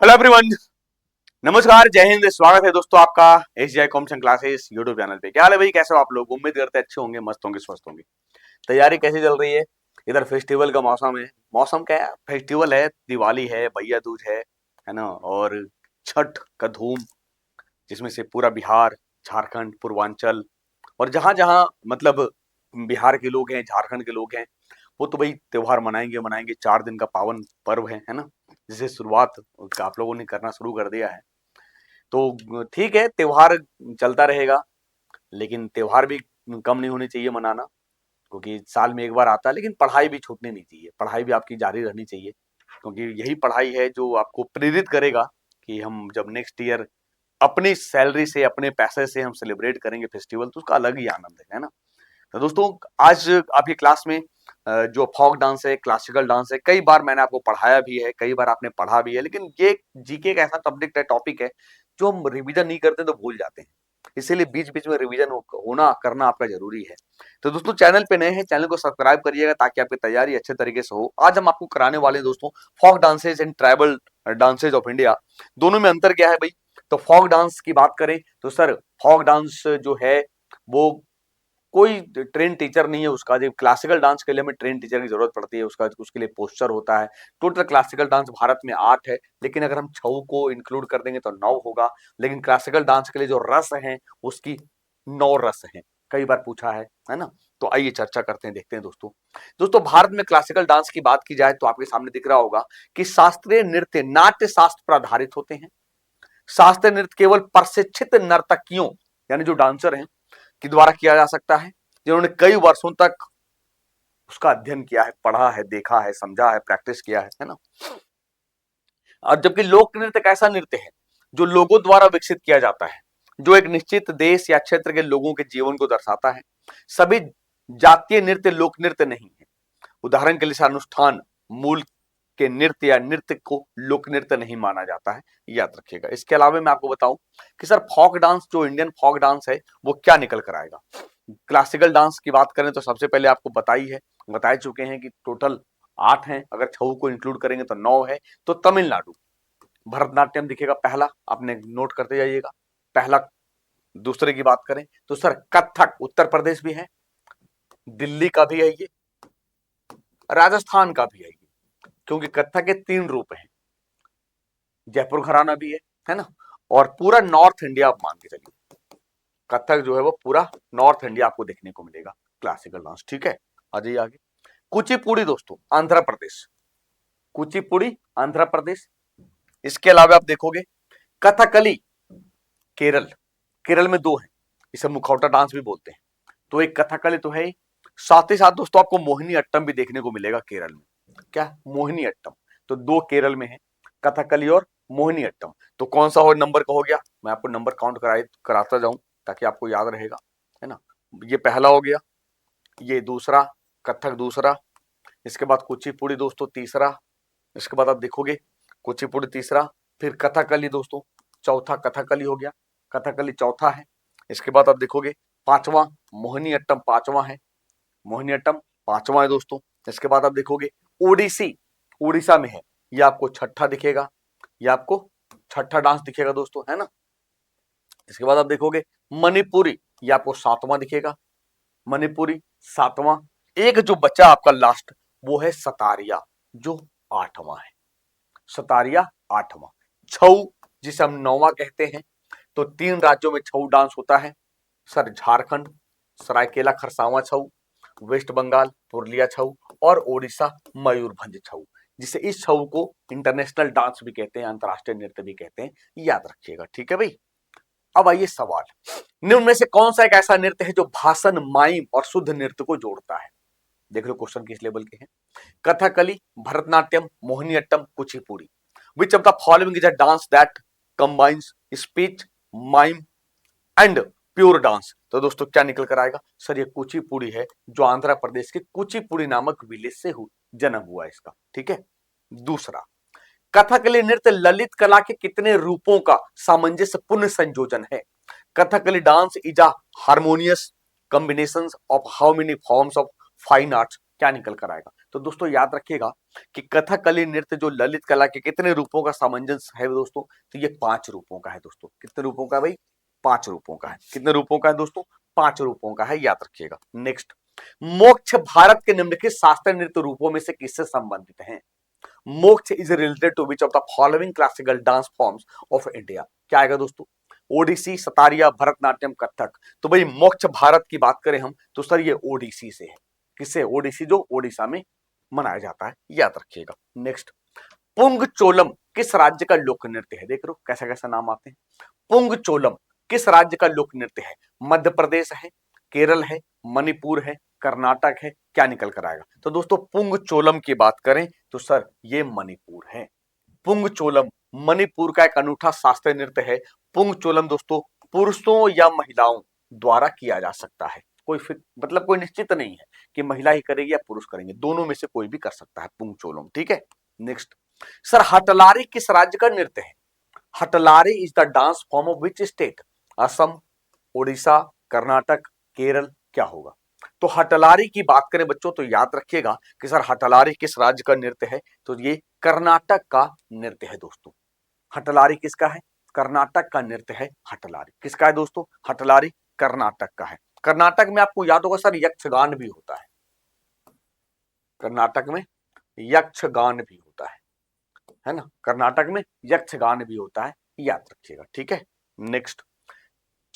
Hello everyone, नमस्कार, जय हिंद। स्वागत है दोस्तों आपका SGI competition classes YouTube channel पे। क्या हाल है भाई, कैसे हो आप लोग? उम्मीद करते हैं अच्छे होंगे, मस्त होंगे, स्वस्थ होंगे। तैयारी कैसी चल रही है? इधर फेस्टिवल का मौसम है। मौसम क्या है? फेस्टिवल है, दिवाली है, भैया दूज है ना, और छठ का धूम, जिसमें से पूरा बिहार, झारखंड, पूर्वांचल और जहां जहां मतलब बिहार के लोग हैं, झारखंड के लोग हैं, वो तो भाई त्योहार मनाएंगे मनाएंगे। 4 दिन का पावन पर्व है ना, जिसे शुरुआत आप लोगों ने करना शुरू कर दिया है। तो ठीक है, त्योहार चलता रहेगा, लेकिन त्योहार भी कम नहीं होने चाहिए मनाना, क्योंकि साल में एक बार आता है। लेकिन पढ़ाई भी छूटनी नहीं चाहिए, पढ़ाई भी आपकी जारी रहनी चाहिए, क्योंकि यही पढ़ाई है जो आपको प्रेरित करेगा कि हम जब नेक्स्ट ईयर अपनी सैलरी से, अपने पैसे से हम सेलिब्रेट करेंगे फेस्टिवल, तो उसका अलग ही आनंद है ना। तो दोस्तों, आज आपकी क्लास में जो फोक डांस है, क्लासिकल डांस है, कई बार मैंने आपको पढ़ाया भी है, कई बार आपने पढ़ा भी है, लेकिन ये जीके का ऐसा सब्जेक्ट है, टॉपिक है, जो हम रिवीजन नहीं करते तो भूल जाते हैं। इसीलिए बीच बीच में रिवीजन होना करना आपका जरूरी है। तो दोस्तों, चैनल पे नए हैं, चैनल को सब्सक्राइब करिएगा ताकि आपकी तैयारी अच्छे तरीके से हो। आज हम आपको कराने वाले हैं दोस्तों folk dances and tribal dances of India. दोनों में अंतर क्या है भाई? तो फोक डांस की बात करें तो सर, फोक डांस जो है वो कोई ट्रेन टीचर नहीं है उसका। जो क्लासिकल डांस के लिए हमें ट्रेन टीचर की जरूरत पड़ती है, उसका उसके लिए पोस्चर होता है। टोटल क्लासिकल डांस भारत में 8 है, लेकिन अगर हम छऊ को इंक्लूड कर देंगे तो 9 होगा। लेकिन क्लासिकल डांस के लिए जो रस है उसकी 9 रस है, कई बार पूछा है ना। तो आइए चर्चा करते हैं, देखते हैं दोस्तों। दोस्तों, भारत में क्लासिकल डांस की बात की जाए तो आपके सामने दिख रहा होगा कि शास्त्रीय नृत्य नाट्य शास्त्र पर आधारित होते हैं। शास्त्रीय नृत्य केवल प्रशिक्षित नर्तकियों, यानी जो डांसर हैं, के द्वारा किया जा सकता है, जिन्होंने कई वर्षों तक उसका अध्ययन किया है, पढ़ा है, देखा है, समझा है, प्रैक्टिस किया है ना। और जबकि लोक नृत्य एक ऐसा नृत्य है जो लोगों द्वारा विकसित किया जाता है, जो एक निश्चित देश या क्षेत्र के लोगों के जीवन को दर्शाता है। सभी जातीय नृत्य लोक नृत्य नहीं है। उदाहरण के लिए अनुष्ठान मूल के नृत्य या नृत्य को लोक नृत्य नहीं माना जाता है, याद रखिएगा। इसके अलावा मैं आपको बताऊं कि सर, फोक डांस, जो इंडियन फोक डांस है, वो क्या निकल कर आएगा। क्लासिकल डांस की बात करें तो सबसे पहले आपको बता चुके हैं कि टोटल 8 हैं, अगर छऊ को इंक्लूड करेंगे तो 9 है। तो तमिलनाडु, भरतनाट्यम दिखेगा पहला, आपने नोट करते जाइएगा, पहला। दूसरे की बात करें तो सर, कथक उत्तर प्रदेश भी है, दिल्ली का भी है ये, राजस्थान का भी है ये, क्योंकि कथक के 3 रूप हैं। जयपुर घराना भी है ना। और पूरा नॉर्थ इंडिया आप मान के चलिए, कथक जो है वो पूरा नॉर्थ इंडिया आपको देखने को मिलेगा क्लासिकल डांस। ठीक है, आ जाइए आगे। कुचिपुड़ी दोस्तों, आंध्र प्रदेश, कुचिपुड़ी आंध्र प्रदेश। इसके अलावा आप देखोगे कथकली, केरल, केरल में 2 हैं, इसे मुखौटा डांस भी बोलते हैं। तो एक कथकली तो है ही, साथ ही साथ दोस्तों आपको मोहिनी अट्टम भी देखने को मिलेगा केरल में। क्या? मोहिनी अट्टम। तो 2 केरल में है, कथकली और मोहिनी अट्टम। तो कौन सा और नंबर का हो गया, मैं आपको नंबर काउंट कराता जाऊं ताकि आपको याद रहेगा, है ना। ये पहला हो गया, ये दूसरा, कथक दूसरा, इसके बाद कुचिपुड़ी दोस्तों तीसरा, इसके बाद आप देखोगे कुचिपुड़ी तीसरा, फिर कथकली दोस्तों चौथा, कथकली हो गया, कथकली चौथा है। इसके बाद आप देखोगे पांचवा, मोहिनी अट्टम पांचवा है, मोहिनी अट्टम पांचवा है दोस्तों। इसके बाद आप देखोगे ओडिसी, उड़ीसा में है, ये आपको छठा दिखेगा, ये आपको छठा डांस दिखेगा दोस्तों, है ना। इसके बाद आप देखोगे मणिपुरी, ये आपको 7वां दिखेगा, मणिपुरी 7वां। एक जो बचा आपका लास्ट, वो है सतारिया, जो 8वां है, सतारिया 8वां। छऊ, जिसे हम 9वां कहते हैं। तो 3 राज्यों में छऊ डांस होता है सर, झारखंड सरायकेला खरसावां छऊ, वेस्ट बंगाल पुरलिया छऊ, और ओडिशा मयूरभंज छऊ, जिसे इस छऊ को इंटरनेशनल डांस भी कहते हैं, अंतरराष्ट्रीय नृत्य भी कहते हैं, याद रखिएगा। ठीक है भाई। अब आइए सवाल, निम्न में से कौन सा एक ऐसा नृत्य है जो भाषण, माइम और शुद्ध नृत्य को जोड़ता है? देख लो क्वेश्चन किस लेवल के हैं। कथकली, भरतनाट्यम, मोहिनीअट्टम, कुचिपुड़ी। विच of the following is a dance that combines speech, mime and pure dance? तो दोस्तों क्या निकल कर आएगा सर? ये कुचिपुड़ी है, जो आंध्र प्रदेश के कुचिपुड़ी नामक विलेज से जन्म हुआ इसका। ठीक है। दूसरा, कथकली नृत्य ललित कला के कितने रूपों का सामंजस्यपूर्ण संयोजन है? Kathakali dance is a harmonious combination of how many forms of fine arts क्या निकल कर आएगा? तो दोस्तों याद रखिएगा कि कथकली नृत्य जो ललित कला के कितने रूपों का सामंजस्य है दोस्तों, तो ये 5 रूपों का है दोस्तों। कितने रूपों का भाई? 5 रूपों का है। कितने रूपों का है दोस्तों? 5 रूपों का है, याद रखिएगा। नेक्स्ट, मोक्ष भारत के निम्नलिखित शास्त्रीय नृत्य रूपों में से किससे संबंधित हैं? Moksha is related to which of the following classical dance forms of India? क्या आएगा दोस्तों? ओडिसी, सतारिया, भरतनाट्यम, कथक। तो भाई मोक्ष भारत की बात करें हम तो सर ये ओडिसी से है। किससे? ओडिसी, जो ओडिशा में मनाया जाता है, याद रखिएगा। नेक्स्ट, पुंग चोलम किस राज्य का लोक नृत्य है? देख रहे हो कैसा कैसा नाम आते हैं। पुंग चोलम किस राज्य का लोक नृत्य है? मध्य प्रदेश है, केरल है, मणिपुर है, कर्नाटक है, क्या निकल कर आएगा? तो दोस्तों पुंग चोलम की बात करें तो सर ये मणिपुर है। पुंग चोलम मणिपुर का एक अनूठा शास्त्रीय नृत्य है। पुंग चोलम दोस्तों पुरुषों या महिलाओं द्वारा किया जा सकता है। कोई फिर मतलब कोई निश्चित नहीं है कि महिला ही करेगी या पुरुष करेंगे, दोनों में से कोई भी कर सकता है पुंग चोलम, ठीक है। नेक्स्ट, सर हटलारी किस राज्य का नृत्य है? हटलारी is the dance form of which state? Assam, Odisha, Karnataka, Kerala, क्या होगा? तो हटलारी की बात करें बच्चों तो याद रखिएगा कि सर हटलारी किस राज्य का नृत्य है? तो ये कर्नाटक का नृत्य है दोस्तों। हटलारी किसका है? कर्नाटक का नृत्य है हटलारी। किसका है दोस्तों? हटलारी कर्नाटक का है। कर्नाटक में आपको याद होगा सर यक्षगान भी होता है। कर्नाटक में यक्षगान भी होता है ना? कर्नाटक में यक्षगान भी होता है, याद रखिएगा, ठीक है। नेक्स्ट,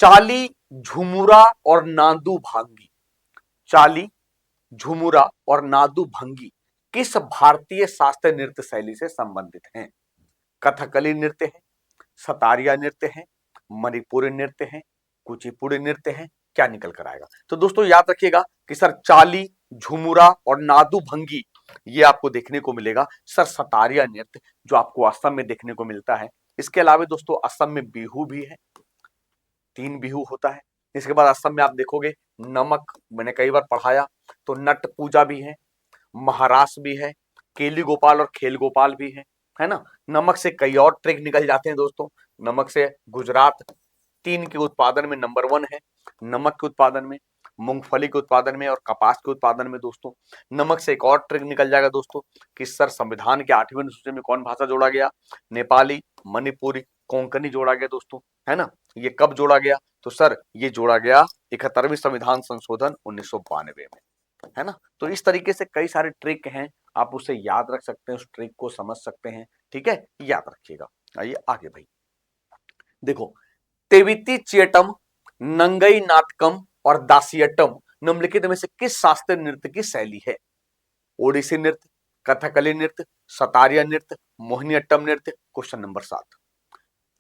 चाली, झुमुरा और नादू भांगी। चाली, झुमुरा और नादू भंगी किस भारतीय शास्त्रीय नृत्य शैली से संबंधित हैं? कथकली नृत्य है, सतारिया नृत्य है, मणिपुरी नृत्य है, कुचिपुड़ी नृत्य है, क्या निकल कर आएगा? तो दोस्तों याद रखिएगा कि सर चाली, झुमुरा और नादू भंगी ये आपको देखने को मिलेगा सर सतारिया नृत्य, जो आपको असम में देखने को मिलता है। इसके अलावा दोस्तों असम में बिहू भी है, 3 बिहू होता है। इसके बाद असम में आप देखोगे नमक, मैंने कई बार पढ़ाया, तो नट पूजा भी है, महारास भी है, केली गोपाल और खेल गोपाल भी है ना? नमक से कई और ट्रिक निकल जाते हैं दोस्तों। नमक से गुजरात तीन के उत्पादन में नंबर 1 है, नमक के उत्पादन में, मूंगफली के उत्पादन में और कपास के उत्पादन में दोस्तों। नमक से एक और ट्रिक निकल जाएगा दोस्तों कि सर संविधान के 8वें अनुसूची में कौन भाषा जोड़ा गया? नेपाली, मणिपुरी, कोंकणी जोड़ा गया दोस्तों, है ना? ये कब जोड़ा गया? तो सर ये जोड़ा गया 71वीं संविधान संशोधन 1992 में, है ना? तो इस तरीके से कई सारे ट्रिक हैं, आप उसे याद रख सकते हैं, उस ट्रिक को समझ सकते हैं, ठीक है, याद रखिएगा। आइए आगे भाई, देखो तेविति चेटम, नंगई नाटकम और दासियटम निम्नलिखित में से किस शास्त्रीय नृत्य की शैली है? ओडिसी नृत्य, कथकली नृत्य, सतारिया नृत्य, मोहिनीअट्टम नृत्य। क्वेश्चन नंबर 7,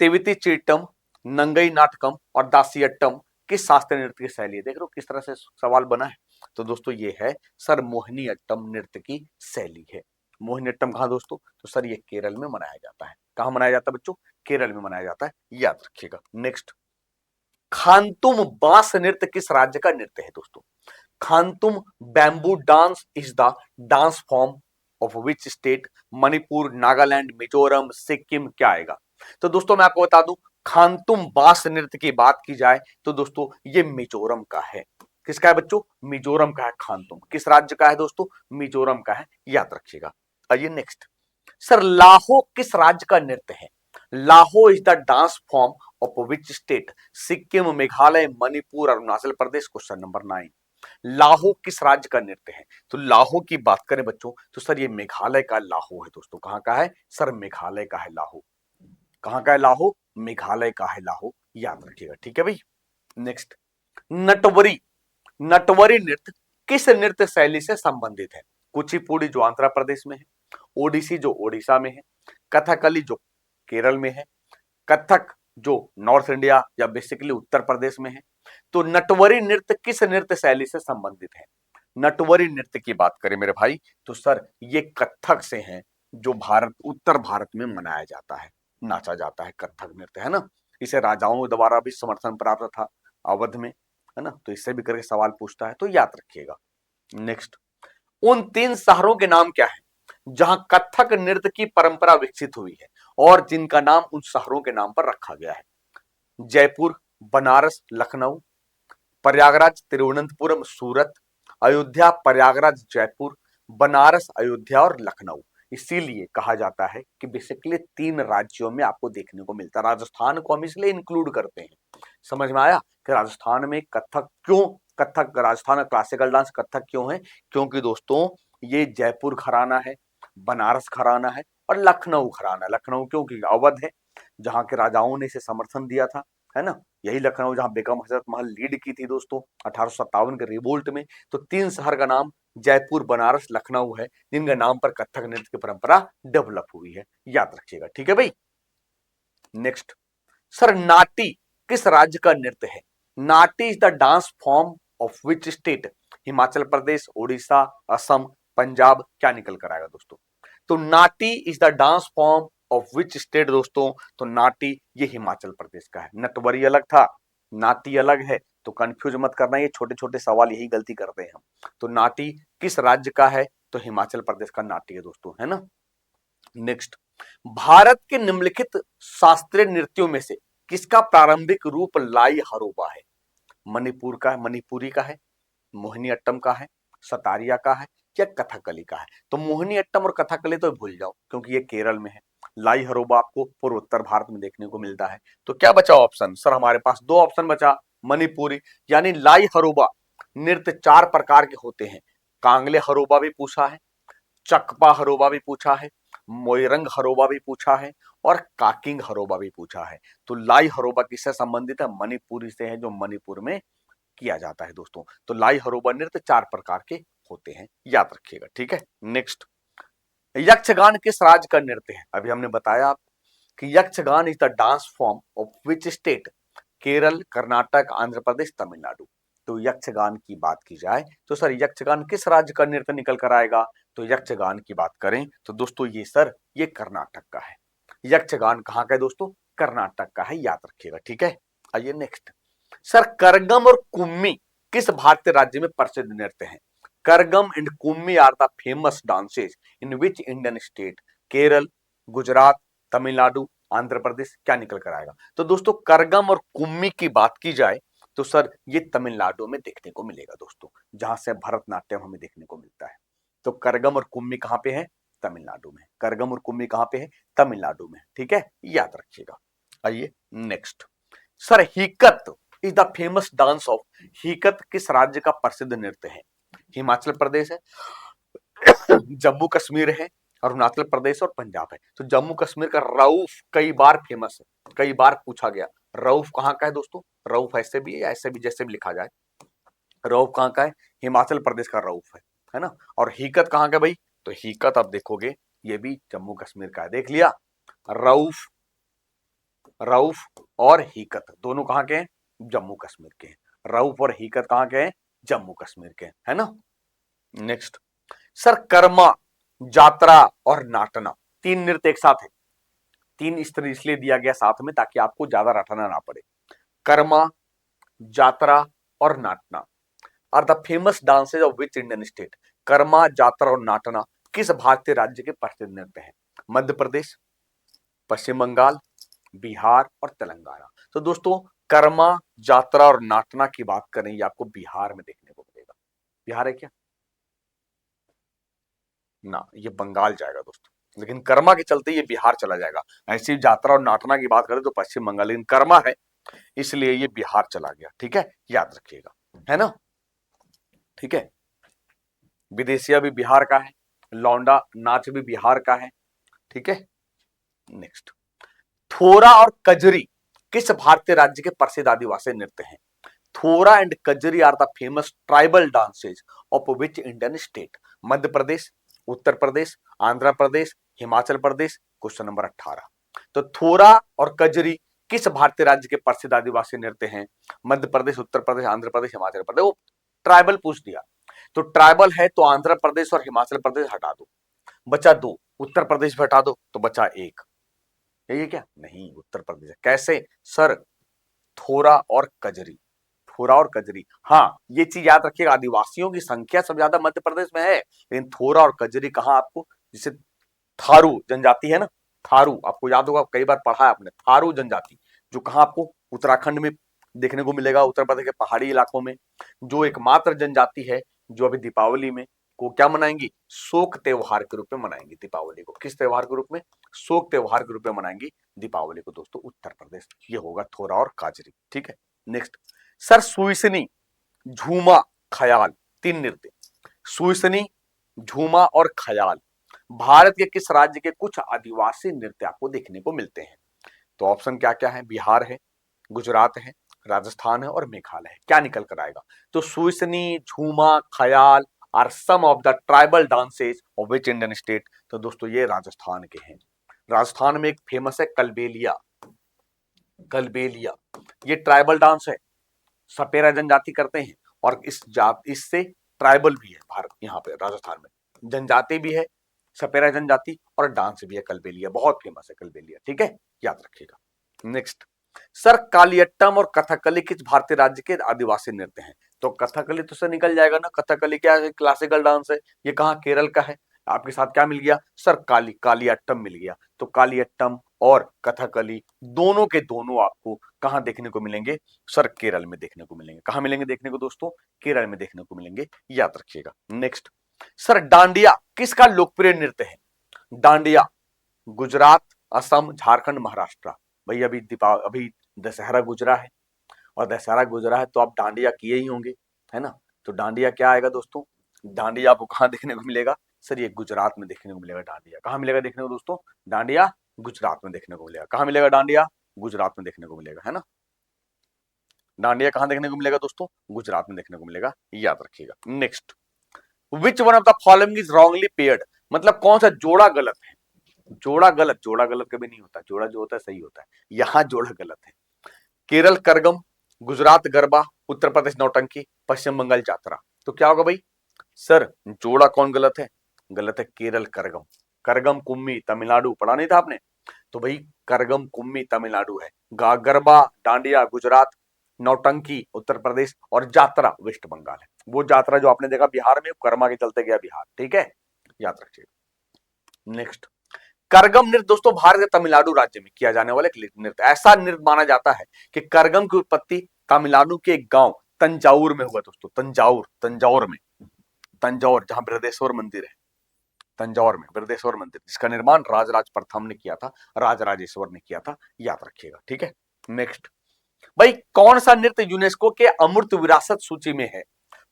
तेविति चेटम, नंगई नाटकम और दासियट्टम किस शास्त्रीय नृत्य की शैली है? देख रहे हो किस तरह से सवाल बना है। तो दोस्तों ये है सर मोहिनीअट्टम नृत्य की शैली है। मोहिनीअट्टम कहां दोस्तों? तो सर ये केरल में मनाया जाता है। कहां मनाया जाता है बच्चों? केरल में मनाया जाता है, याद रखिएगा। नेक्स्ट, खानतुम बांस नृत्य किस राज्य का नृत्य है दोस्तों? खानतुम bamboo dance is the dance form of which state? Manipur, Nagaland, Mizoram, Sikkim, क्या आएगा? तो दोस्तों मैं आपको बता दूं, खानतुम बांस नृत्य की बात की जाए तो दोस्तों ये मिजोरम का है। किसका है बच्चों? मिजोरम का है खानतुम। किस राज्य का है दोस्तों? मिजोरम का है, याद रखिएगा। आइए नेक्स्ट, सर लाहो किस राज्य का नृत्य है? Laho is the dance form of which state? Sikkim, Meghalaya, Manipur, Arunachal Pradesh. Question number 9, Laho किस राज्य का नृत्य है? तो लाहो की बात करें बच्चों तो सर ये मेघालय का लाहो है दोस्तों। कहां का है? सर मेघालय का है लाहो। कहां का है लाहो? मेघालय का है लाहो, याद रखिएगा, ठीक है भाई। नेक्स्ट, नटवरी, नटवरी नृत्य किस नृत्य शैली से संबंधित है? कुचिपुड़ी जो आंध्र प्रदेश में है, ओडिसी जो ओडिशा में है, कथकली जो केरल में है, कथक जो नॉर्थ इंडिया या बेसिकली उत्तर प्रदेश में है। तो नटवरी नृत्य किस नृत्य शैली से संबंधित है? नटवरी नृत्य की बात करें मेरे भाई तो सर ये कथक से हैं, जो भारत उत्तर भारत में मनाया जाता है, नाचा जाता है, कथक नृत्य, है ना? इसे राजाओं द्वारा भी समर्थन प्राप्त था अवध में, है ना? तो इससे भी करके सवाल पूछता है, तो याद रखिएगा। नेक्स्ट, उन 3 शहरों के नाम क्या है जहां कथक नृत्य की परंपरा विकसित हुई है और जिनका नाम उन शहरों के नाम पर रखा गया है? जयपुर, बनारस, लखनऊ, प्रयागराज, तिरुवनंतपुरम, सूरत अयोध्या, प्रयागराज, जयपुर, बनारस, अयोध्या और लखनऊ। इसीलिए कहा जाता है कि बेसिकली 3 राज्यों में आपको देखने को मिलता है। राजस्थान को हम इसलिए इंक्लूड करते हैं। समझ में आया कि राजस्थान में कथक क्यों, कथक राजस्थान का क्लासिकल डांस कथक क्यों है? क्योंकि दोस्तों ये जयपुर घराना है, बनारस घराना है और लखनऊ घराना है। लखनऊ क्योंकि अवध है, जहां के राजाओं ने इसे समर्थन दिया था, है ना। यही लखनऊ जहां बेगम हजरत महल लीड की थी दोस्तों 1857 के रिवोल्ट में। तो 3 शहर का नाम जयपुर, बनारस, लखनऊ है, जिनके नाम पर कथक नृत्य की परंपरा डेवलप हुई है। याद रखिएगा, ठीक है भाई। नेक्स्ट, सर नाटी किस राज्य का नृत्य है? Nati is the dance form of which state? Himachal Pradesh, Orissa, Assam, Punjab, क्या निकल कर आएगा दोस्तों? तो Nati is the dance form of which state दोस्तों? तो नाटी ये हिमाचल प्रदेश का है। नटवरी अलग था, नाटी अलग है, तो कंफ्यूज मत करना, ये छोटे छोटे सवाल यही गलती करते हैं हम। तो नाटी किस राज्य का है? तो हिमाचल प्रदेश का नाटी है दोस्तों, है ना। नेक्स्ट, भारत के निम्नलिखित शास्त्रीय नृत्यों में से किसका प्रारंभिक रूप लाई हरोबा है? मणिपुर का है, मणिपुरी का है, मोहिनी अट्टम का है, सतारिया का है या कथकली का है? तो मोहिनी अट्टम और कथकली तो भूल जाओ क्योंकि ये केरल में है। लाई हरोबा आपको पूर्व उत्तर भारत में देखने को मिलता है। तो क्या बचा ऑप्शन? सर हमारे पास 2 ऑप्शन बचा, मणिपुरी यानी लाई हरोबा नृत्य 4 प्रकार के होते हैं। कांगले हरोबा भी पूछा है, चकपा हरोबा भी पूछा है, मोइरंग हरोबा भी पूछा है और काकिंग हरोबा भी पूछा है। तो लाई हरोबा किससे संबंधित है? मणिपुरी से है, जो मणिपुर में किया जाता है दोस्तों। तो लाई हरोबा नृत्य 4 प्रकार के होते हैं, याद रखिएगा, ठीक है। नेक्स्ट, यक्षगान किस राज्य का नृत्य है? अभी हमने बताया आपको कि Yakshagana is the dance form of which state? Kerala, Karnataka, Andhra Pradesh, Tamil Nadu. तो यक्षगान की बात की जाए तो सर यक्षगान किस राज्य का नृत्य निकल कर आएगा? तो यक्षगान की बात करें तो दोस्तों ये सर ये कर्नाटक का है। यक्षगान कहाँ का है दोस्तों? कर्नाटक का है, याद रखिएगा, ठीक है। आइए नेक्स्ट, सर करगम और कुम्मी किस भारतीय राज्य में प्रसिद्ध नृत्य हैं? Karagam and Kummi are the famous dances in which Indian state? Kerala, Gujarat, Tamil Nadu, Andhra Pradesh, क्या निकल कर आएगा? तो दोस्तों करगम और कुम्मी की बात की जाए तो सर ये तमिलनाडु में देखने को मिलेगा दोस्तों, जहां से भरतनाट्यम हमें देखने को मिलता है। तो करगम और कुम्मी कहां पे है? तमिलनाडु में। करगम और कुम्मी कहां पे है? तमिलनाडु में, ठीक है, याद रखिएगा। आइए नेक्स्ट, सर हिकत is the famous dance of, हिकत किस राज्य का प्रसिद्ध नृत्य है? हिमाचल प्रदेश है, जम्मू कश्मीर है, अरुणाचल प्रदेश और पंजाब है। तो जम्मू कश्मीर का रऊफ कई बार फेमस है, कई बार पूछा गया। रऊफ कहाँ का है दोस्तों? रऊफ ऐसे भी है या ऐसे भी, जैसे भी लिखा जाए। रऊफ कहाँ का है? हिमाचल प्रदेश का रऊफ है ना। और हिकत कहाँ का भाई? तो हिकत आप देखोगे ये भी जम्मू कश्मीर का है। देख लिया, रऊफ, रऊफ और हिकत दोनों कहाँ के हैं? जम्मू कश्मीर के हैं। रऊफ और हिकत कहाँ के हैं? जम्मू कश्मीर के, है ना। नेक्स्ट, सर कर्मा, जात्रा और नाटना 3 नृत्य एक साथ है। 3 इस तरह इसलिए दिया गया साथ में ताकि आपको ज्यादा रटना ना पड़े। कर्मा, जात्रा और Natna are the famous dances of which Indian state? Karma, Jatra और नाटना किस भारतीय राज्य के प्रसिद्ध नृत्य हैं? मध्य प्रदेश, पश्चिम बंगाल, बिहार और तेलंगाना। तो दोस्तों कर्मा, जात्रा और नाटना की बात करें ये आपको बिहार में देखने को मिलेगा। बिहार है क्या? ना, ये बंगाल जाएगा दोस्तों, लेकिन कर्मा के चलते ये बिहार चला जाएगा। ऐसी जात्रा और नाटना की बात करें तो पश्चिम बंगाल, लेकिन कर्मा है इसलिए ये बिहार चला गया, ठीक है, याद रखिएगा, है ना। ठीक है, विदेशिया भी बिहार का है, लौंडा नाच भी बिहार का है, ठीक है। नेक्स्ट, थोरा और कजरी किस भारतीय राज्य के प्रसिद्ध आदिवासी नृत्य हैं? Thora and Kajari are the famous tribal dances of which Indian state? Madhya Pradesh, Uttar Pradesh, Andhra Pradesh, Himachal Pradesh. Question number 18। तो थोरा और कजरी किस भारतीय राज्य के प्रसिद्ध आदिवासी नृत्य हैं? मध्य प्रदेश, उत्तर प्रदेश, आंध्र प्रदेश, हिमाचल प्रदेश। वो ट्राइबल पूछ दिया, तो ट्राइबल है तो आंध्र प्रदेश और हिमाचल प्रदेश हटा दो, बचा 2। उत्तर प्रदेश भी हटा दो तो बचा 1। यही है क्या? नहीं, उत्तर प्रदेश है। कैसे? सर थोरा और कजरी, थोरा और कजरी, हाँ ये चीज याद रखिएगा, आदिवासियों की संख्या सबसे ज्यादा मध्य प्रदेश में है, लेकिन थोरा और कजरी कहाँ आपको, जिसे थारू जनजाति है ना, थारू आपको याद होगा, कई बार पढ़ा है आपने, थारू जनजाति जो कहाँ आपको उत्तराखंड में देखने को मिलेगा, उत्तर प्रदेश के पहाड़ी इलाकों में, जो एकमात्र जनजाति है जो अभी दीपावली में को क्या मनाएंगी, शोक त्योहार के रूप में मनाएंगी दीपावली को। किस त्योहार के रूप में, शोक त्योहार के रूप में मनाएंगी दीपावली को दोस्तों उत्तर प्रदेश। ये होगा थोरा और काजरी। ठीक है, नेक्स्ट सर सुइसनी, झूमा, ख्याल, तीन नृत्य, सुइसनी, झूमा और ख्याल भारत के किस राज्य के कुछ आदिवासी नृत्य आपको देखने को मिलते हैं। तो ऑप्शन क्या क्या है, बिहार है, गुजरात है, राजस्थान है और मेघालय है। क्या निकल कर आएगा, तो Suisini, Jhuma, Khayal are some of the tribal dances of which Indian state. तो दोस्तों ये राजस्थान के हैं। राजस्थान में एक फेमस है कलबेलिया, कलबेलिया ये ट्राइबल डांस है, सपेरा जनजाति करते हैं और इस जात इससे ट्राइबल भी है भारत, यहाँ पे राजस्थान में जनजाति भी है, सपेरा जनजाति और डांस भी है कलबेलिया, बहुत फेमस है कलबेलिया। ठीक है, याद रखिएगा। नेक्स्ट सर कालियट्टम और कथकली किस भारतीय राज्य के आदिवासी नृत्य हैं। तो कथकली तो सर निकल जाएगा ना, कथकली क्या है, क्लासिकल डांस है, ये कहाँ केरल का है। आपके साथ क्या मिल गया सर, कालियट्टम मिल गया। तो कालियट्टम और कथकली दोनों के दोनों आपको कहां देखने को मिलेंगे सर, केरल में देखने को मिलेंगे। कहां मिलेंगे देखने को दोस्तों, केरल में देखने को मिलेंगे, याद रखिएगा। नेक्स्ट सर डांडिया किसका लोकप्रिय नृत्य है। डांडिया गुजरात, असम, झारखंड, महाराष्ट्र। भाई अभी दशहरा गुजरा है और दशहरा गुजरा है तो आप डांडिया किए ही होंगे, है ना। तो डांडिया क्या आएगा दोस्तों, डांडिया आपको कहां देखने को मिलेगा सर, ये गुजरात में देखने को मिलेगा। डांडिया कहां मिलेगा देखने को दोस्तों, डांडिया गुजरात में देखने को मिलेगा। कहां मिलेगा डांडिया, गुजरात में देखने को मिलेगा, है ना। डांडिया कहां देखने को मिलेगा दोस्तों, गुजरात में देखने को मिलेगा, याद रखिएगा। Next which one of the following is wrongly paired, मतलब कौन सा जोड़ा गलत है। जोड़ा गलत, जोड़ा गलत कभी नहीं होता, जोड़ा जो होता है सही होता है, यहां जोड़ा गलत है। केरल करगम, गुजरात गरबा, उत्तर प्रदेश नौटंकी, पश्चिम बंगाल जातरा। तो क्या होगा भाई सर, जोड़ा कौन गलत है, गलत है केरल करगम। करगम कुम्मी तमिलनाडु पढ़ा नहीं था आपने, तो भाई करगम कुम्मी तमिलनाडु है, गरबा डांडिया गुजरात, नौटंकी उत्तर प्रदेश और जात्रा वेस्ट बंगाल है। वो जात्रा जो आपने देखा बिहार में, कर्मा के चलते गया बिहार। ठीक है, याद रखिएगा। नेक्स्ट करगम नृत्य दोस्तों भारत के तमिलनाडु राज्य में किया जाने वाला एक नृत्य, ऐसा नृत्य माना जाता है कि करगम की उत्पत्ति तमिलनाडु के एक गांव तंजाउर में हुआ दोस्तों। तंजाउर में, तंजौर जहां बृहदेश्वर मंदिर है, तंजौर में बृहदेश्वर मंदिर, जिसका निर्माण राजराज प्रथम ने किया था, राजराजेश्वर ने किया था, याद रखिएगा। ठीक है, नेक्स्ट भाई कौन सा नृत्य यूनेस्को के अमूर्त विरासत सूची में है।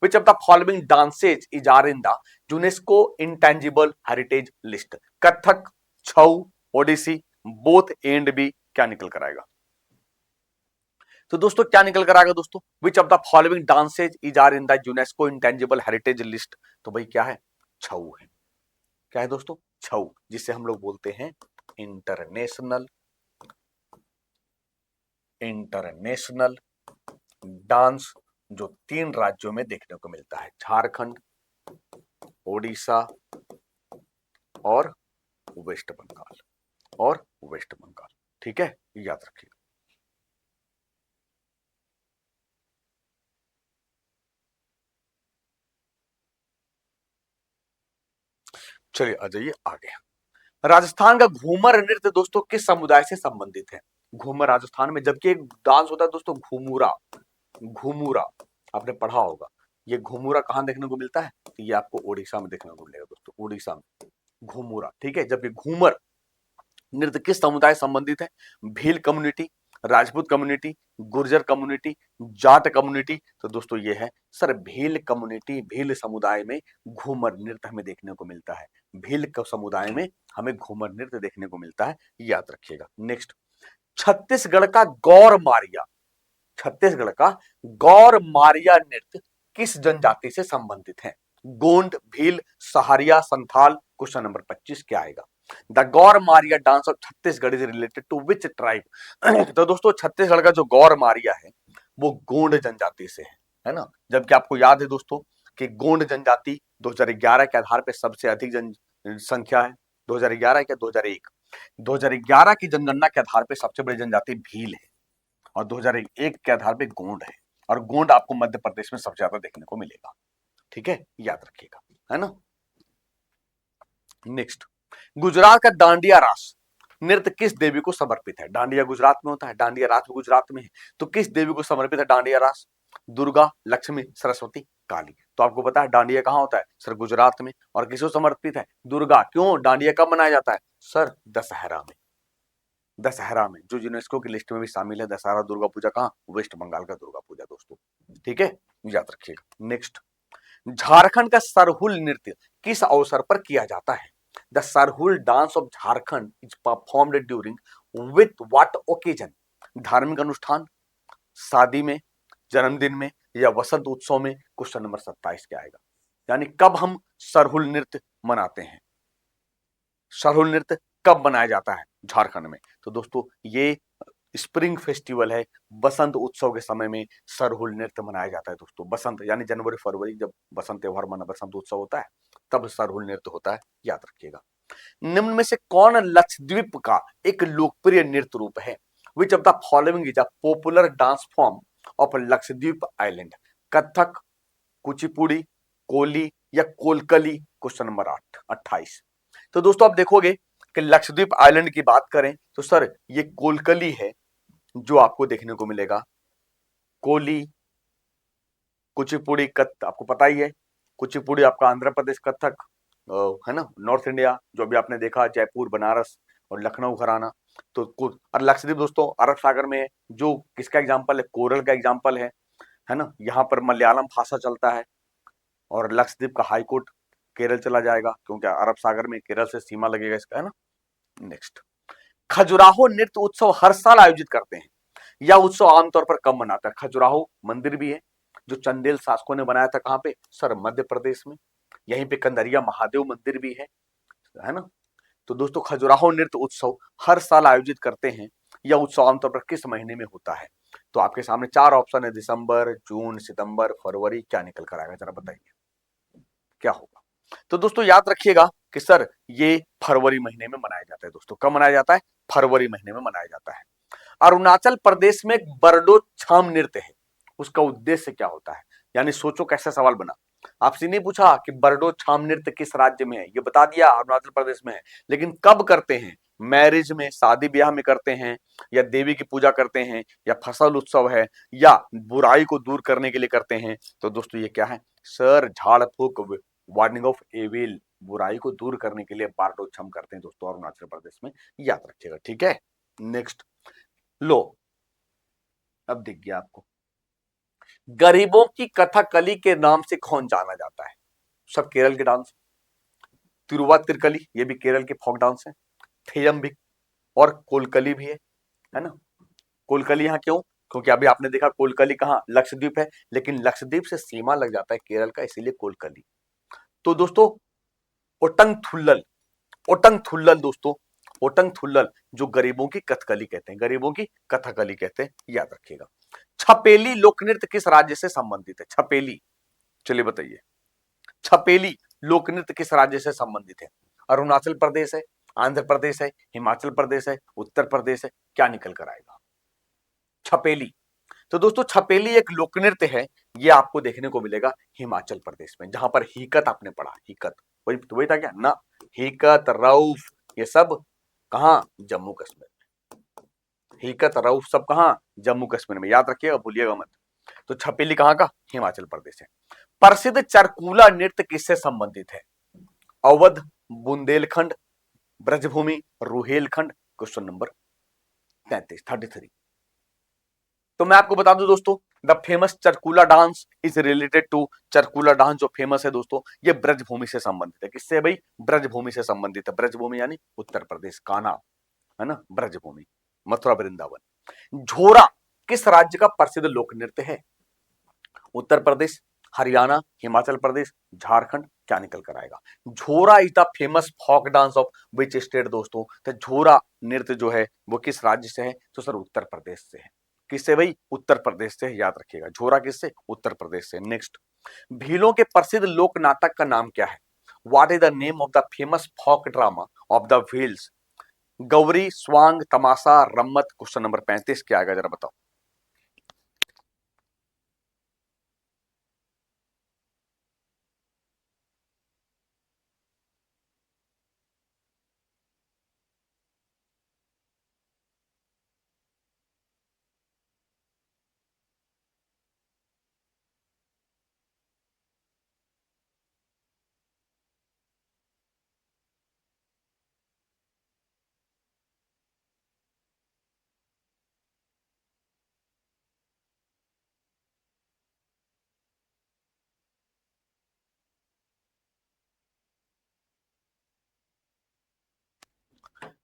Which of the following dances is are in the UNESCO intangible heritage list. Kathak, Chhau, Odissi, both and B, क्या निकल कर आएगा। तो दोस्तों क्या निकल कर आएगा दोस्तों, which of the following dances is are in the UNESCO intangible heritage list. तो भाई क्या है, छऊ है। क्या है दोस्तों, छऊ, जिसे हम लोग बोलते हैं इंटरनेशनल डांस, जो 3 राज्यों में देखने को मिलता है, झारखंड, ओडिशा और वेस्ट बंगाल। ठीक है, याद रखिएगा। चलिए आ जाइए आगे। राजस्थान का घूमर नृत्य दोस्तों किस समुदाय से संबंधित है। घूमर राजस्थान में, जबकि एक डांस होता है दोस्तों घूमूरा, घूमूरा आपने पढ़ा होगा। ये घूमूरा कहां देखने को मिलता है, तो ये आपको ओडिशा में देखने को मिलेगा दोस्तों, ओडिशा में घूमूरा। ठीक है, जबकि घूमर नृत्य किस समुदाय से संबंधित है, Bhil community, Rajput community, Gurjar community, Jat community. तो दोस्तों ये है सर भील कम्युनिटी, भील समुदाय में घूमर नृत्य हमें देखने को मिलता है, भील समुदाय में हमें घूमर नृत्य देखने को मिलता है, याद रखिएगा। नेक्स्ट छत्तीसगढ़ का गौर मारिया, छत्तीसगढ़ का गौर मारिया नृत्य किस जनजाति से संबंधित है। गोंड, भील, सहारिया, संथाल। क्वेश्चन नंबर 25 क्या आएगा, the Gaur Maria dance of Chhattisgarh is related to which tribe. तो दोस्तों छत्तीसगढ़ का जो गौर मारिया है वो गोंड जनजाति से है ना। जबकि आपको याद है दोस्तों कि गोंड जनजाति 2011 के आधार पर सबसे अधिक जनसंख्या है, 2011 या 2001, 2011 की जनगणना के आधार पर सबसे बड़ी जनजाति भील है और 2001 के आधार पे गोंड है, और गोंड आपको मध्य प्रदेश में सबसे ज्यादा देखने को मिलेगा। ठीक है, याद रखिएगा, है ना। नेक्स्ट गुजरात का डांडिया रास नृत्य किस देवी को समर्पित है। डांडिया गुजरात में होता है, डांडिया रास भी गुजरात में है, तो किस देवी को समर्पित है डांडिया रास। दुर्गा, लक्ष्मी, सरस्वती, काली। तो आपको पता है डांडिया कहाँ होता है सर? गुजरात में। और किसको समर्पित है? दुर्गा। क्यों? डांडिया कब मनाया जाता है सर? दशहरा में। दशहरा में, जो यूनेस्को की लिस्ट में भी शामिल है। दशहरा दुर्गा पूजा कहाँ? वेस्ट बंगाल का दुर्गा पूजा दोस्तों। ठीक है, याद रखिएगा। नेक्स्ट, झारखंड का सरहुल नृत्य किस अवसर पर किया जाता है? The Sarhul dance of Jharkhand is performed during with what occasion? धार्मिक अनुष्ठान, शादी में, जन्मदिन में, या वसंत उत्सव में? क्वेश्चन नंबर 27 क्या आएगा? यानी कब हम सरहुल नृत्य मनाते हैं? सरहुल नृत्य कब मनाया जाता है झारखंड में? तो दोस्तों ये स्प्रिंग फेस्टिवल है, बसंत उत्सव के समय में सरहुल नृत्य मनाया जाता है दोस्तों। बसंत यानी जनवरी फरवरी, जब बसंत त्योहार मना, बसंत उत्सव होता है, तब सरहुल नृत्य होता है, याद रखिएगा। निम्न में से कौन लक्षद्वीप का एक लोकप्रिय नृत्य रूप है? Which of the following is a popular dance form of Lakshadweep island? Kathak, Kuchipudi, Koli या कोलकली? Question number 28। तो दोस्तों आप देखोगे कि लक्षद्वीप आइलैंड की बात करें तो सर ये कोलकली है जो आपको देखने को मिलेगा। कोली, कुचिपुड़ी, आपको पता ही है कुचिपुड़ी आपका आंध्र प्रदेश, कथक है ना नॉर्थ इंडिया, जो अभी आपने देखा जयपुर, बनारस और लखनऊ घराना। तो और लक्षद्वीप दोस्तों अरब सागर में है, जो किसका एग्जाम्पल है? कोरल का एग्जाम्पल है ना। यहाँ पर मलयालम भाषा चलता है और लक्षद्वीप का हाईकोर्ट केरल चला जाएगा, क्योंकि अरब सागर में केरल से सीमा लगेगा इसका, है ना। नेक्स्ट, खजुराहो नृत्य उत्सव हर साल आयोजित करते हैं, यह उत्सव आमतौर पर कब मनाता है? खजुराहो मंदिर भी है जो चंदेल शासकों ने बनाया था, कहां पे सर? मध्य प्रदेश में। यहीं पे कंदरिया महादेव मंदिर भी है ना। तो दोस्तों खजुराहो नृत्य उत्सव हर साल आयोजित करते हैं, यह उत्सव आमतौर पर किस महीने में होता है? तो आपके सामने 4 ऑप्शन है, दिसंबर, जून, सितंबर, फरवरी। क्या निकल कर आएगा जरा बताइए, क्या होगा? तो दोस्तों याद रखिएगा कि सर ये फरवरी महीने में मनाया जाता है दोस्तों। कब मनाया जाता है? फरवरी महीने में मनाया जाता है। अरुणाचल प्रदेश में एक बरडो छाम नृत्य है, उसका उद्देश्य क्या होता है? यानी सोचो कैसा सवाल बना। आपसे नहीं पूछा कि बरडो छाम नृत्य किस राज्य में है, ये बता दिया अरुणाचल प्रदेश में है, लेकिन कब करते हैं? मैरिज में, शादी ब्याह में करते हैं, या देवी की पूजा करते हैं, या फसल उत्सव है, या बुराई को दूर करने के लिए करते हैं? तो दोस्तों ये क्या है सर? झाड़ फूक, वार्निंग ऑफ एविल, बुराई को दूर करने के लिए बारडोछम करते हैं दोस्तों अरुणाचल प्रदेश में, याद रखिएगा। ठीक है, नेक्स्ट लो, अब दिख गया आपको। गरीबों की कथकली के नाम से कौन जाना जाता है? सब केरल के डांस। तिरुवातिरकली, ये भी केरल के फोक डांस है। थेयम्बिक और कोलकली भी है ना। कोलकली यहाँ क्यों? क्योंकि अभी आपने देखा कोलकली कहाँ? लक्षद्वीप है, लेकिन लक्षद्वीप से सीमा लग जाता है केरल का, इसीलिए कोलकली। तो दोस्तों ओटंग थुल्लल, ओटंग थुल्लल दोस्तों, ओटंग थुल्लल जो गरीबों की कथकली कहते हैं, गरीबों की कथकली कहते हैं, याद रखिएगा। छपेली लोक नृत्य किस राज्य से संबंधित है? छपेली, चलिए बताइए। छपेली लोक नृत्य किस राज्य से संबंधित है? अरुणाचल प्रदेश है, आंध्र प्रदेश है, हिमाचल प्रदेश है, उत्तर प्रदेश है? क्या निकल कर आएगा? छपेली। तो दोस्तों छपेली एक लोक नृत्य है, ये आपको देखने को मिलेगा हिमाचल प्रदेश में, जहां पर हिकत आपने पढ़ा, हिकत वही तो वही था क्या ना? हिकत, रऊफ, ये सब कहां? जम्मू कश्मीर में। हिकत, रऊफ सब कहां? जम्मू कश्मीर में, याद रखिएगा, भूलिएगा मत। तो छपेली कहां का? हिमाचल प्रदेश है। प्रसिद्ध चरकूला नृत्य किससे संबंधित है? अवध, बुंदेलखंड, ब्रजभूमि, रुहेलखंड? Question number 33। तो मैं आपको बता दूं दोस्तों, the famous Charkula dance is related to, Charkula dance जो फेमस है दोस्तों, ये ब्रजभूमि से संबंधित है। किससे भाई? ब्रजभूमि से संबंधित है। ब्रजभूमि यानी उत्तर प्रदेश, कान्हा, है ना, ब्रजभूमि, मथुरा वृंदावन। झोरा किस राज्य का प्रसिद्ध लोक नृत्य है? उत्तर प्रदेश, हरियाणा, हिमाचल प्रदेश, झारखंड? क्या निकल कर आएगा? Jhora is the famous folk dance of which state दोस्तों? तो झोरा नृत्य जो है वो किस राज्य से है? तो सर उत्तर प्रदेश से है। किससे भाई? उत्तर प्रदेश से, याद रखिएगा। झोरा किससे? उत्तर प्रदेश से। नेक्स्ट, भीलों के प्रसिद्ध लोक नाटक का नाम क्या है? What is the name of the famous folk drama of the wheels? Gauri, Swang, Tamasha, Rammat? Question number 35 क्या आएगा जरा बताओ।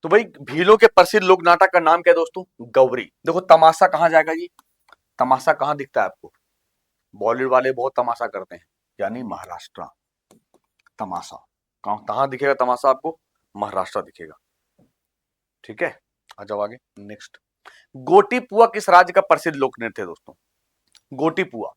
तो भाई भीलों के प्रसिद्ध लोक नाटक का नाम क्या है दोस्तों? गौरी। देखो तमाशा कहां जाएगा जी? तमाशा कहां दिखता है आपको? बॉलीवुड वाले बहुत तमाशा करते हैं, यानी महाराष्ट्र। तमाशा कहां कहां दिखेगा? तमाशा आपको महाराष्ट्र दिखेगा। ठीक है, आ जाओ आगे नेक्स्ट। गोटी पुआ किस राज्य का प्रसिद्ध लोक नृत्य है दोस्तों? गोटी पुआ।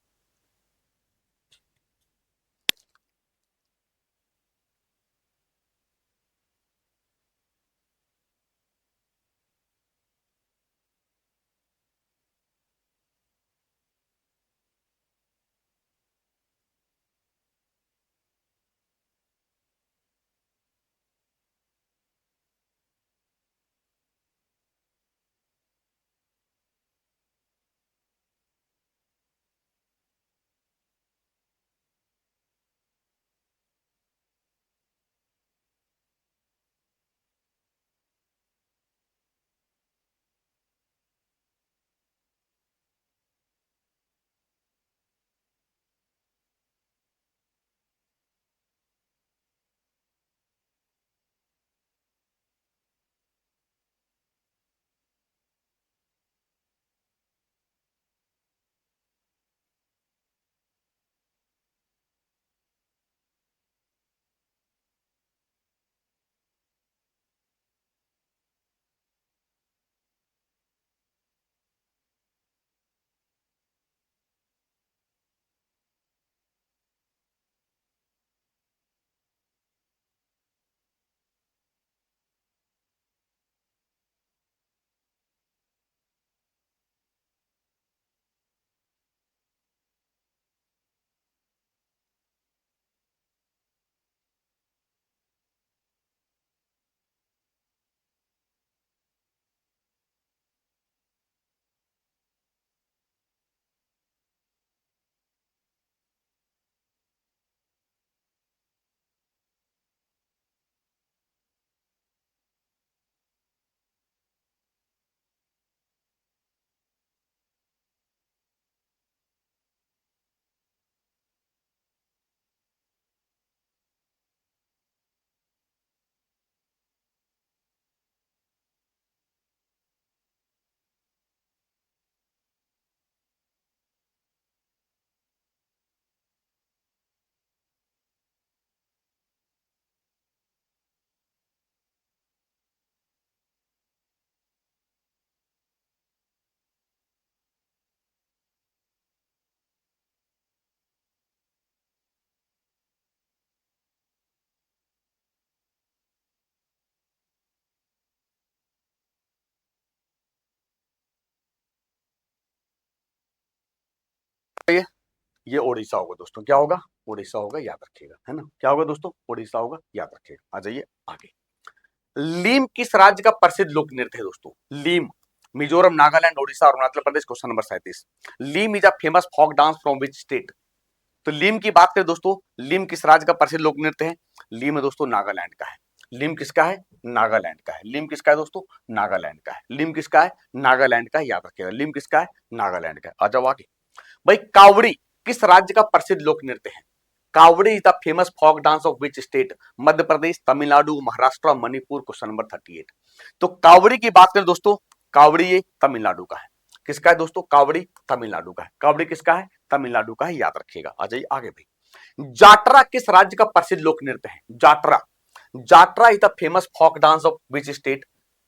ये ओडिशा होगा दोस्तों। क्या होगा? ओडिशा होगा, याद रखिएगा, है ना। क्या होगा दोस्तों? ओडिशा होगा, याद रखिएगा। आ जाइए आगे। लीम किस राज्य का प्रसिद्ध लोक नृत्य है दोस्तों? Leem. Mizoram, Nagaland, Odisha, Arunachal Pradesh. Question number 37। Leem is a famous folk dance from which state? तो लीम की बात करें दोस्तों, लीम किस राज्य का प्रसिद्ध लोक नृत्य है? लीम है दोस्तों नागालैंड का है। लीम किसका है? नागालैंड का है। लीम किसका है दोस्तों? नागालैंड का है। लीम किसका है? नागालैंड का है, याद रखिएगा। लीम किसका है? नागालैंड का है। आ जाओ आगे। भाई कावड़ी किस राज्य का प्रसिद्ध लोक नृत्य है? Kavadi is the famous folk dance of which state? Madhya Pradesh, Tamil Nadu, Maharashtra, Manipur. Question number 38। तो कावड़ी की बात करें दोस्तों, कावड़ी ये तमिलनाडु का है। किसका है दोस्तों? कावड़ी तमिलनाडु का है। कावड़ी किसका है? तमिलनाडु का है, याद रखिएगा। आ जाइए आगे भाई। जाटरा किस राज्य का प्रसिद्ध लोक नृत्य है? Jatra. Jatra is the famous folk dance of which state?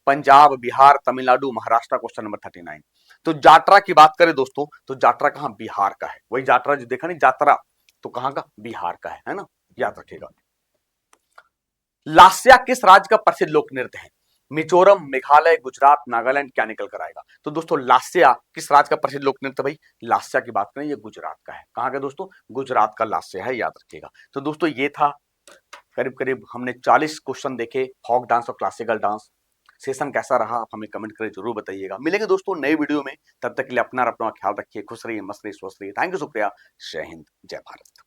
Punjab, Bihar, Tamil Nadu, Maharashtra. Question number 39। तो जाटरा की बात करें दोस्तों, तो जाटरा कहां? बिहार का है। वही जाटरा जो देखा नहीं, जातरा, तो कहां का? बिहार का है ना, याद रखिएगा। लास्या किस राज्य का प्रसिद्ध लोक नृत्य है? मिजोरम, मेघालय, गुजरात, नागालैंड। क्या निकल कर आएगा? तो दोस्तों लास्या किस राज्य का प्रसिद्ध लोक नृत्य? भाई लास्या की बात करें, ये गुजरात का है। कहां का दोस्तों? गुजरात का लास्या है, याद रखिएगा। तो दोस्तों ये था, करीब करीब हमने 40 क्वेश्चन देखे फोक डांस और क्लासिकल डांस। सेशन कैसा रहा आप हमें कमेंट करके जरूर बताइएगा। मिलेंगे दोस्तों नए वीडियो में, तब तक के लिए अपना ख्याल रखिए। खुश रहिए, मस्त रहिए, स्वस्थ रहिए। थैंक यू, शुक्रिया। जय हिंद, जय भारत।